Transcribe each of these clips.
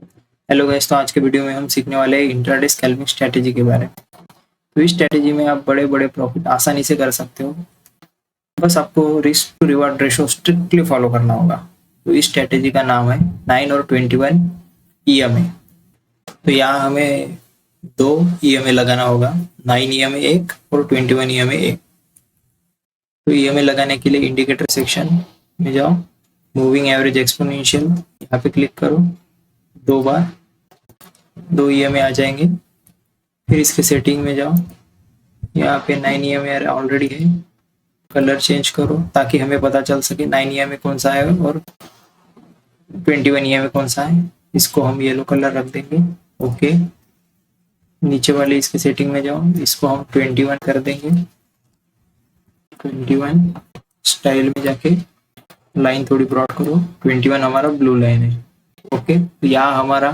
Hello guys, तो आज के वीडियो में हम सीखने वाले हैं इंट्राडे स्कैल्पिंग स्ट्रेटेजी के बारे में। तो इस स्ट्रेटेजी में आप बड़े बड़े प्रॉफिट आसानी से कर सकते हो। बस आपको risk to reward ratio strictly follow करना होगा। तो इस स्ट्रेटेजी का नाम है 9 और 21 ईएमए। तो यहाँ हमें दो ईएमए लगाना होगा, 9 ईएमए एक और 21 ईएमए एक। तो ईएमए लगाने के लिए इंडिकेटर सेक्शन में जाओ, मूविंग एवरेज एक्सपोनेंशियल यहाँ पे क्लिक करो, दो बार दो ईएमए आ जाएंगे। फिर इसके सेटिंग में जाओ, यहाँ पे 9 ईएमए ऑलरेडी है, कलर चेंज करो ताकि हमें पता चल सके 9 ईएमए कौन सा है और 21 ईएमए कौन सा है। इसको हम येलो कलर रख देंगे। ओके, नीचे वाले इसके सेटिंग में जाओ, इसको हम 21 कर देंगे। 21 स्टाइल में जाके लाइन थोड़ी ब्रॉड करो, 21 हमारा ब्लू लाइन है। ओके, तो यहाँ हमारा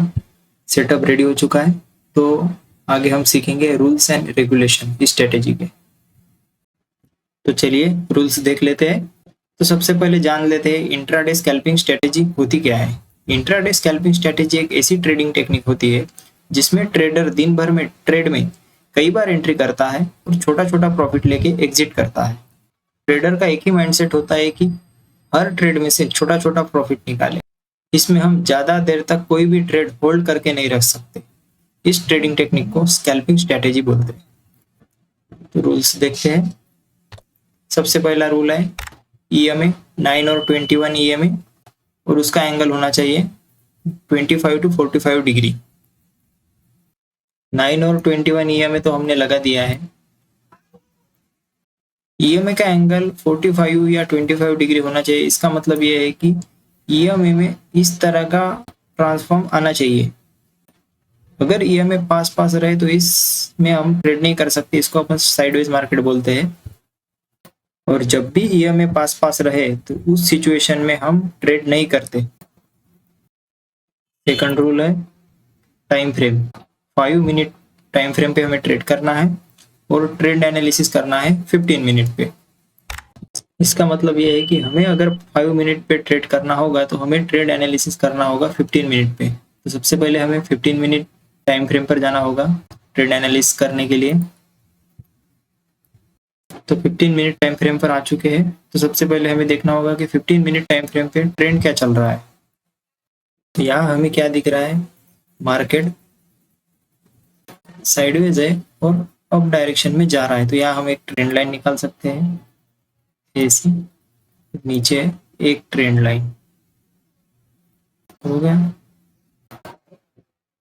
सेटअप रेडी हो चुका है। तो आगे हम सीखेंगे रूल्स एंड रेगुलेशन इस स्ट्रेटेजी के। तो चलिए रूल्स देख लेते हैं। तो सबसे पहले जान लेते हैं इंट्राडे स्कैल्पिंग स्ट्रेटेजी होती क्या है। इंट्राडे स्कैल्पिंग स्ट्रेटेजी एक ऐसी ट्रेडिंग टेक्निक होती है जिसमें ट्रेडर दिन भर में ट्रेड में कई बार एंट्री करता है और छोटा छोटा प्रॉफिट लेके एग्जिट करता है। ट्रेडर का एक ही माइंडसेट होता है कि हर ट्रेड में से छोटा छोटा प्रॉफिट निकाले। इसमें हम ज्यादा देर तक कोई भी ट्रेड होल्ड करके नहीं रख सकते। इस ट्रेडिंग टेक्निक को स्कैल्पिंग स्ट्रेटेजी बोलते हैं। तो रूल्स देखते हैं। सबसे पहला रूल है ईएमए 9 और 21 ईएमए, और उसका एंगल होना चाहिए 25 टू 45 डिग्री। 9 और 21 ईएमए तो हमने लगा दिया है। ईएमए का एंगल 45 या 25 डिग्री होना चाहिए। इसका मतलब यह है कि ईएमए में इस तरह का ट्रांसफॉर्म आना चाहिए। अगर ईएमए पास पास रहे तो इसमें हम ट्रेड नहीं कर सकते, इसको अपन साइडवेज मार्केट बोलते हैं। और जब भी ईएमए पास पास रहे तो उस सिचुएशन में हम ट्रेड नहीं करते। सेकंड रूल है time frame. 5 minute time frame पे हमें ट्रेड करना है और ट्रेंड एनालिसिस करना है 15 मिनट पे। इसका मतलब यह है कि हमें अगर 5 मिनट पे ट्रेड करना होगा तो हमें ट्रेड एनालिसिस करना होगा 15 मिनट पे। तो सबसे पहले हमें 15 मिनट टाइम फ्रेम पर जाना होगा ट्रेड एनालिसिस करने के लिए। तो 15 मिनट टाइम फ्रेम पर आ चुके हैं। तो सबसे पहले हमें देखना होगा कि 15 मिनट टाइम फ्रेम पे ट्रेंड क्या चल रहा है। तो यहाँ हमें क्या दिख रहा है, मार्केट साइडवेज है और अप डायरेक्शन में जा रहा है। तो यहाँ हम एक ट्रेंड लाइन निकाल सकते हैं, ऐसी नीचे एक ट्रेंड लाइन हो गया।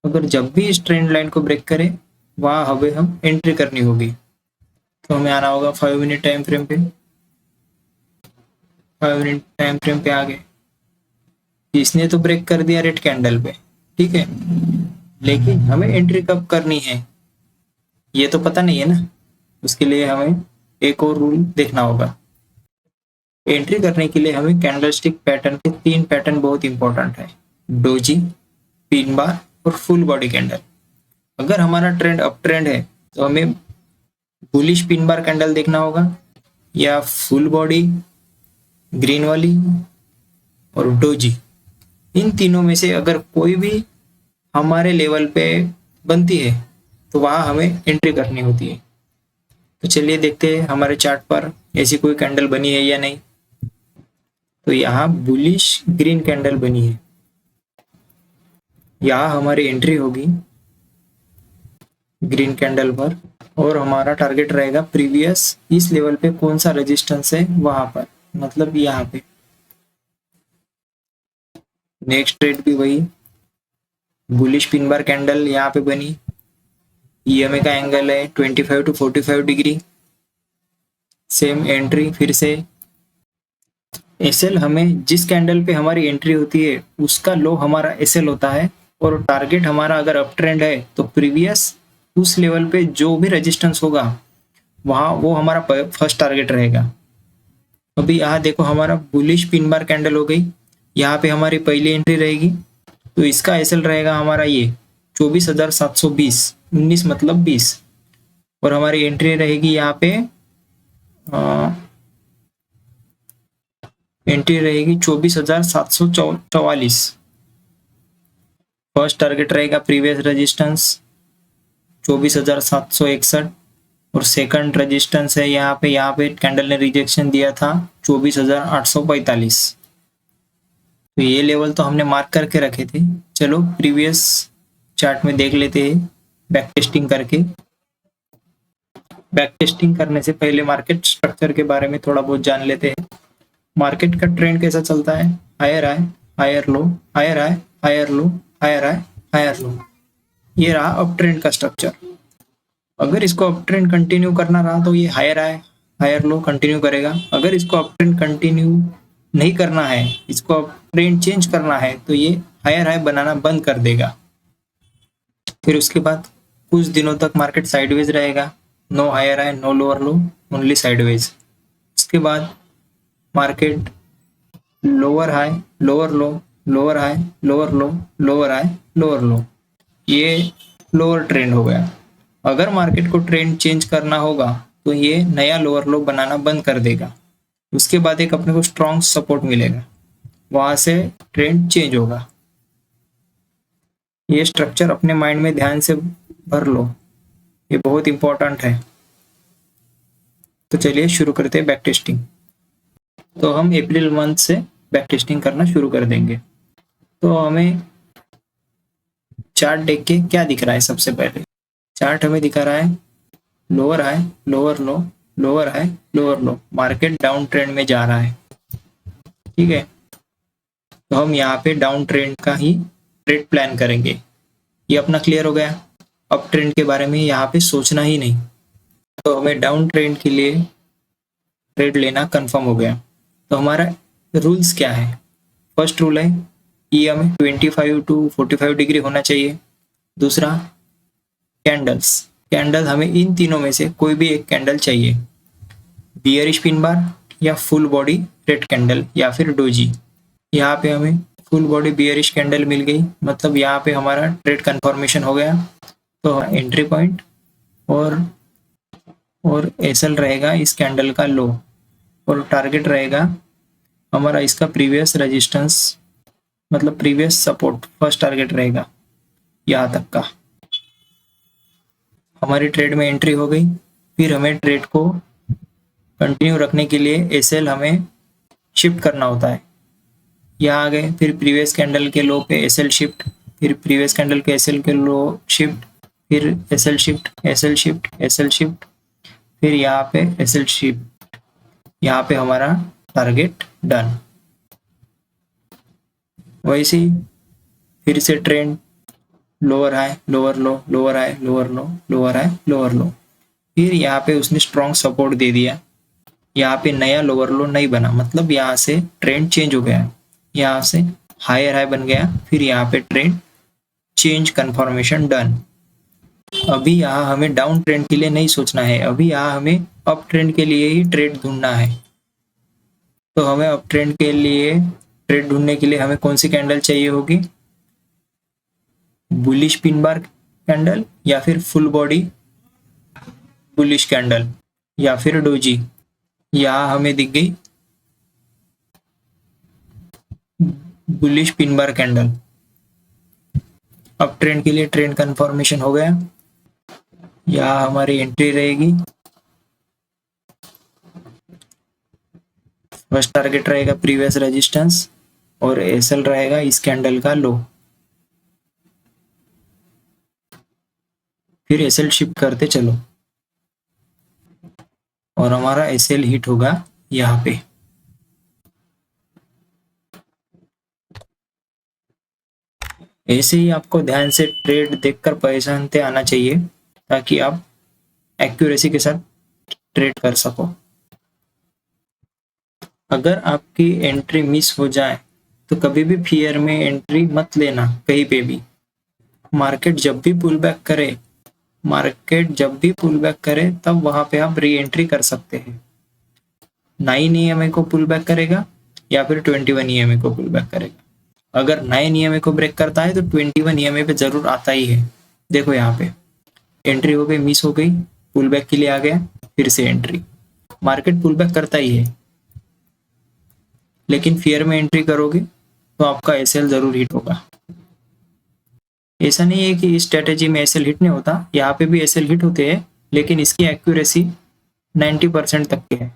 अगर जब भी इस ट्रेंड लाइन को ब्रेक करे वहां हमें हम एंट्री करनी होगी। तो हमें आना होगा 5 मिनट टाइम फ्रेम पे। 5 मिनट टाइम फ्रेम पे आ गए। इसने तो ब्रेक कर दिया रेड कैंडल पे, ठीक है, लेकिन हमें एंट्री कब करनी है ये तो पता नहीं है ना। उसके लिए हमें एक और रूल देखना होगा। एंट्री करने के लिए हमें कैंडलस्टिक पैटर्न के 3 पैटर्न बहुत इंपॉर्टेंट है, डोजी, पिन बार और फुल बॉडी कैंडल। अगर हमारा ट्रेंड अप ट्रेंड है तो हमें बुलिश पिन बार कैंडल देखना होगा, या फुल बॉडी ग्रीन वाली और डोजी। इन तीनों में से अगर कोई भी हमारे लेवल पे बनती है तो वहां हमें एंट्री करनी होती है। तो चलिए देखते हैं हमारे चार्ट पर ऐसी कोई कैंडल बनी है या नहीं। तो यहाँ बुलिश ग्रीन कैंडल बनी है, यहाँ हमारी एंट्री होगी ग्रीन कैंडल पर, और हमारा टारगेट रहेगा प्रीवियस इस लेवल पे कौन सा रेजिस्टेंस है वहां पर, मतलब यहाँ पे। नेक्स्ट ट्रेड भी वही बुलिश पिन बार कैंडल यहाँ पे बनी। ईएमए का एंगल है 25 टू 45 डिग्री। सेम एंट्री फिर से। एसएल हमें जिस कैंडल पे हमारी एंट्री होती है उसका लो हमारा एसएल होता है, और टारगेट हमारा अगर अप ट्रेंड है तो प्रीवियस उस लेवल पे जो भी रेजिस्टेंस होगा वहां वो हमारा फर्स्ट टारगेट रहेगा। अभी यहाँ देखो हमारा बुलिश पिन बार कैंडल हो गई, यहाँ पे हमारी पहली एंट्री रहेगी। तो इसका एसएल रहेगा हमारा ये 24,720, 19 मतलब 20, और हमारी एंट्री रहेगी यहाँ पे एंट्री रहेगी 24,744। फर्स्ट टारगेट रहेगा प्रीवियस रेजिस्टेंस 24,761 और सेकंड रेजिस्टेंस है यहाँ पे कैंडल ने रिजेक्शन दिया था 24,845। तो ये लेवल तो हमने मार्क करके रखे थे। चलो प्रीवियस चार्ट में देख लेते हैं बैक टेस्टिंग करके। बैक टेस्टिंग करने से पहले मार्केट स्ट्रक्चर के बारे में थोड़ा बहुत जान लेते हैं। मार्केट का ट्रेंड कैसा चलता है, higher high higher low, higher high higher low, higher high higher low. ये रहा अप ट्रेंड का स्ट्रक्चर। अगर इसको अप ट्रेंड कंटिन्यू करना रहा तो ये higher high higher low continue करेगा। अगर इसको अप ट्रेंड कंटिन्यू नहीं करना है, इसको अप ट्रेंड चेंज करना है, तो ये हायर हाई बनाना बंद कर देगा। फिर उसके बाद कुछ दिनों तक मार्केट साइडवेज रहेगा, no higher high no lower low, only sideways. उसके बाद market lower high lower low, lower high lower low, lower high lower low, ये लोअर ट्रेंड हो गया। अगर मार्केट को ट्रेंड चेंज करना होगा तो ये नया लोअर लो बनाना बंद कर देगा। उसके बाद एक अपने को स्ट्रॉन्ग सपोर्ट मिलेगा, वहां से ट्रेंड चेंज होगा। ये स्ट्रक्चर अपने माइंड में ध्यान से भर लो, ये बहुत इंपॉर्टेंट है। तो चलिए शुरू करते हैं बैक टेस्टिंग। तो हम अप्रैल मंथ से बैक टेस्टिंग करना शुरू कर देंगे। तो हमें चार्ट देख के क्या दिख रहा है, सबसे पहले चार्ट हमें दिखा रहा है lower high lower low, lower high lower लो, मार्केट डाउन ट्रेंड में जा रहा है। ठीक है, तो हम यहाँ पे डाउन ट्रेंड का ही ट्रेड प्लान करेंगे। ये अपना क्लियर हो गया। अप ट्रेंड के बारे में यहाँ पे सोचना ही नहीं। तो हमें डाउन ट्रेंड के लिए ट्रेड लेना कंफर्म हो गया। तो हमारा रूल्स क्या है? फर्स्ट रूल है ये हमें 25 टू 45 डिग्री होना चाहिए। दूसरा कैंडल हमें इन तीनों में से कोई भी एक कैंडल चाहिए, बियरिश पिन बार या फुल बॉडी रेड कैंडल या फिर डोजी। यहाँ पे हमें फुल बॉडी बियरिश कैंडल मिल गई, मतलब यहाँ पे हमारा ट्रेड कंफर्मेशन हो गया। तो एंट्री पॉइंट और एसएल रहेगा इस कैंडल का लो, और टारगेट रहेगा हमारा इसका प्रीवियस रेजिस्टेंस, मतलब प्रीवियस सपोर्ट फर्स्ट टारगेट रहेगा यहाँ तक का। हमारी ट्रेड में एंट्री हो गई। फिर हमें ट्रेड को कंटिन्यू रखने के लिए एसएल हमें शिफ्ट करना होता है। यहाँ आ गए, फिर प्रीवियस कैंडल के लो पे एसएल शिफ्ट, फिर प्रीवियस कैंडल के एसएल के लो शिफ्ट, फिर SL shift SL shift SL shift, फिर यहाँ पे एसएल शिफ्ट। यहाँ पे हमारा टारगेट डन। वैसे ही फिर से trend lower high lower low, lower high lower low, lower high lower लो। फिर यहाँ पे उसने स्ट्रॉन्ग सपोर्ट दे दिया, यहाँ पे नया लोअर लो नहीं बना, मतलब यहाँ से ट्रेंड चेंज हो गया, यहाँ से हायर हाई बन गया। फिर यहाँ पे ट्रेंड चेंज कंफर्मेशन डन। अभी यहाँ हमें डाउन ट्रेंड के लिए नहीं सोचना है, अभी यहाँ हमें अप ट्रेंड के लिए ही ट्रेड ढूंढना है। तो हमें अप ट्रेंड के लिए ट्रेड ढूंढने के लिए हमें कौन सी कैंडल चाहिए होगी? बुलिश पिन बार कैंडल या फिर फुल बॉडी बुलिश कैंडल या फिर डोजी। यहाँ हमें दिख गई bullish pin bar candle. Up trend के लिए ट्रेंड कंफर्मेशन हो गया। यहाँ हमारी एंट्री रहेगी, फर्स्ट टारगेट रहेगा प्रीवियस रेजिस्टेंस और एसएल रहेगा इस कैंडल का लो। फिर एसएल शिफ्ट करते चलो और हमारा एसएल हिट होगा यहाँ पे। ऐसे ही आपको ध्यान से ट्रेड देखकर पहचानते आना चाहिए ताकि आप एक्यूरेसी के साथ ट्रेड कर सको। अगर आपकी एंट्री मिस हो जाए तो कभी भी फियर में एंट्री मत लेना कहीं पे भी। मार्केट जब भी पुल बैक करे तब वहां पे आप री एंट्री कर सकते हैं। 9 EMA को पुल बैक करेगा या फिर 21 EMA को पुल बैक करेगा। अगर 9 EMA को ब्रेक करता है तो 21 EMA पे जरूर आता ही है। देखो यहाँ पे एंट्री हो गई, मिस हो गई, पुल बैक के लिए आ गया, फिर से एंट्री। मार्केट पुल बैक करता ही है, लेकिन फियर में एंट्री करोगे तो आपका एसएल जरूर हिट होगा। ऐसा नहीं है कि इस स्ट्रेटेजी में एसएल हिट नहीं होता, यहाँ पे भी एसएल हिट होते हैं, लेकिन इसकी एक्यूरेसी 90% तक की है।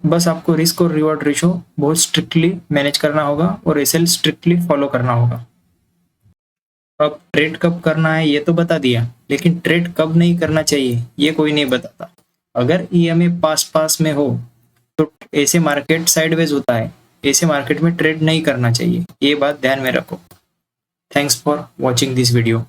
बस आपको रिस्क और रिवॉर्ड रेशो बहुत स्ट्रिक्टली मैनेज करना होगा और एसएल स्ट्रिक्टली फॉलो करना होगा। अब ट्रेड कब करना है ये तो बता दिया, लेकिन ट्रेड कब नहीं करना चाहिए ये कोई नहीं बताता। अगर ईएमए पास में हो तो ऐसे मार्केट साइडवेज होता है, ऐसे मार्केट में ट्रेड नहीं करना चाहिए, ये बात ध्यान में रखो। Thanks for watching this video.